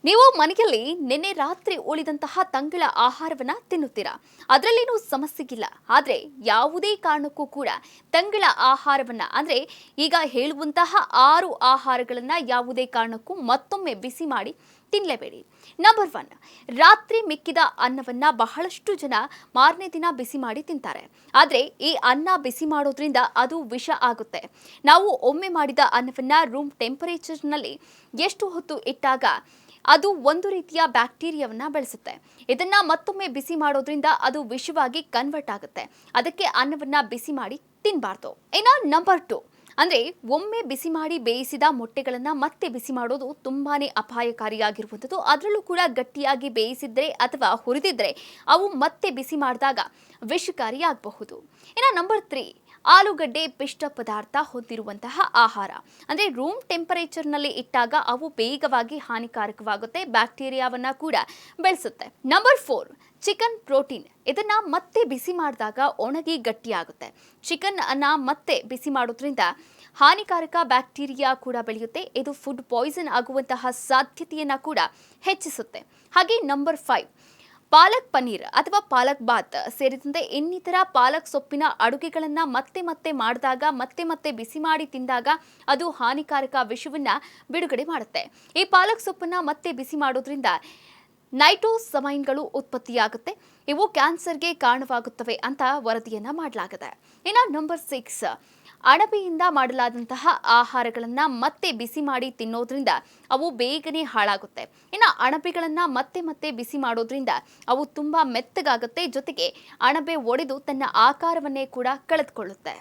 ನೀವು ಮನೆಯಲ್ಲಿ ನಿನ್ನೆ ರಾತ್ರಿ ಉಳಿದಂತಹ ತಂಗಳ ಆಹಾರವನ್ನ ತಿನ್ನುತ್ತೀರಾ? ಅದರಲ್ಲೇನೂ ಸಮಸ್ಯೆ ಇಲ್ಲ. ಆದರೆ ಯಾವುದೇ ಕಾರಣಕ್ಕೂ ಕೂಡ ತಂಗಳ ಆಹಾರವನ್ನ ಅಂದ್ರೆ ಈಗ ಹೇಳುವಂತಹ 6 ಆಹಾರಗಳನ್ನ ಯಾವುದೇ ಕಾರಣಕ್ಕೂ ಮತ್ತೊಮ್ಮೆ ಬಿಸಿ ಮಾಡಿ ತಿನ್ನಲೇಬೇಡಿ. ನಂಬರ್ 1, ರಾತ್ರಿ ಮಿಕ್ಕಿದ ಅನ್ನವನ್ನ ಬಹಳಷ್ಟು ಜನ ಮಾರನೇ ದಿನ ಬಿಸಿ ಮಾಡಿ ತಿಂತಾರೆ. ಆದರೆ ಈ ಅನ್ನ ಬಿಸಿ ಮಾಡೋದ್ರಿಂದ ಅದು ವಿಷ ಆಗುತ್ತೆ. ನಾವು ಒಮ್ಮೆ ಮಾಡಿದ ಅನ್ನವನ್ನ ರೂಮ್ ಟೆಂಪರೇಚರ್ನಲ್ಲಿ ಎಷ್ಟು ಹೊತ್ತು ಇಟ್ಟಾಗ ಅದು ಒಂದು ರೀತಿಯ ಬ್ಯಾಕ್ಟೀರಿಯಾವನ್ನ ಬೆಳೆಸುತ್ತೆ. ಇದನ್ನ ಮತ್ತೊಮ್ಮೆ ಬಿಸಿ ಮಾಡೋದ್ರಿಂದ ಅದು ವಿಷವಾಗಿ ಕನ್ವರ್ಟ್ ಆಗುತ್ತೆ. ಅದಕ್ಕೆ ಅನ್ನವನ್ನ ಬಿಸಿ ಮಾಡಿ ತಿನ್ನಬಾರ್ದು. ಇನ್ನು ನಂಬರ್ 2, ಅಂದ್ರೆ ಒಮ್ಮೆ ಬಿಸಿ ಮಾಡಿ ಬೇಯಿಸಿದ ಮೊಟ್ಟೆಗಳನ್ನ ಮತ್ತೆ ಬಿಸಿ ಮಾಡೋದು ತುಂಬಾನೇ ಅಪಾಯಕಾರಿಯಾಗಿರುವಂಥದ್ದು. ಅದರಲ್ಲೂ ಕೂಡ ಗಟ್ಟಿಯಾಗಿ ಬೇಯಿಸಿದ್ರೆ ಅಥವಾ ಹುರಿದಿದ್ರೆ ಅವು ಮತ್ತೆ ಬಿಸಿ ಮಾಡಿದಾಗ ವಿಷಕಾರಿಯಾಗಬಹುದು. ಇನ್ನು ನಂಬರ್ 3, ಆಲೂಗಡ್ಡೆ ಪಿಷ್ಟ ಪದಾರ್ಥ ಹೊಂದಿರುವಂತಹ ಆಹಾರ. ಅಂದ್ರೆ ರೂಮ್ ಟೆಂಪರೇಚರ್ನಲ್ಲಿ ಇಟ್ಟಾಗ ಅವು ಬೇಗವಾಗಿ ಹಾನಿಕಾರಕವಾಗುತ್ತೆ, ಬ್ಯಾಕ್ಟೀರಿಯಾವನ್ನ ಕೂಡ ಬೆಳೆಸುತ್ತೆ. Number 4, chicken protein. ಇದನ್ನ ಮತ್ತೆ ಬಿಸಿ ಮಾಡಿದಾಗ ಒಣಗಿ ಗಟ್ಟಿಯಾಗುತ್ತೆ. ಚಿಕನ್ ಅನ್ನ ಮತ್ತೆ ಬಿಸಿ ಮಾಡೋದ್ರಿಂದ ಹಾನಿಕಾರಕ ಬ್ಯಾಕ್ಟೀರಿಯಾ ಕೂಡ ಬೆಳೆಯುತ್ತೆ. ಇದು ಫುಡ್ ಪಾಯ್ಸನ್ ಆಗುವಂತಹ ಸಾಧ್ಯತೆಯನ್ನ ಕೂಡ ಹೆಚ್ಚಿಸುತ್ತೆ. ಹಾಗೆ ನಂಬರ್ 5, ಪಾಲಕ್ ಪನ್ನೀರ್ ಅಥವಾ ಪಾಲಕ್ ಬಾತ್ ಸೇರಿದಂತೆ ಇನ್ನಿತರ ಪಾಲಕ್ ಸೊಪ್ಪಿನ ಅಡುಗೆಗಳನ್ನು ಮತ್ತೆ ಮಾಡಿದಾಗ ಮತ್ತೆ ಬಿಸಿ ಮಾಡಿ ತಿಂದಾಗ ಅದು ಹಾನಿಕಾರಕ ವಿಷವನ್ನ ಬಿಡುಗಡೆ ಮಾಡುತ್ತೆ. ಈ ಪಾಲಕ್ ಸೊಪ್ಪನ್ನ ಮತ್ತೆ ಬಿಸಿ ಮಾಡೋದ್ರಿಂದ ನೈಟ್ರೋಸಮೈನ್ಗಳು ಉತ್ಪತ್ತಿಯಾಗುತ್ತೆ. ಇವು ಕ್ಯಾನ್ಸರ್ಗೆ ಕಾರಣವಾಗುತ್ತವೆ ಅಂತ ವರದಿಯನ್ನ ಮಾಡಲಾಗಿದೆ. ಇನ್ನು ನಂಬರ್ 6, ಅಣಬೆಯಿಂದ ಮಾಡಲಾದಂತಹ ಆಹಾರಗಳನ್ನು ಮತ್ತೆ ಬಿಸಿ ಮಾಡಿ ತಿನ್ನೋದ್ರಿಂದ ಅವು ಬೇಗನೆ ಹಾಳಾಗುತ್ತೆ. ಇನ್ನು ಅಣಬೆಗಳನ್ನು ಮತ್ತೆ ಬಿಸಿ ಮಾಡೋದ್ರಿಂದ ಅವು ತುಂಬ ಮೆತ್ತಗಾಗುತ್ತೆ. ಜೊತೆಗೆ ಅಣಬೆ ಒಡೆದು ತನ್ನ ಆಕಾರವನ್ನೇ ಕೂಡ ಕಳೆದುಕೊಳ್ಳುತ್ತೆ.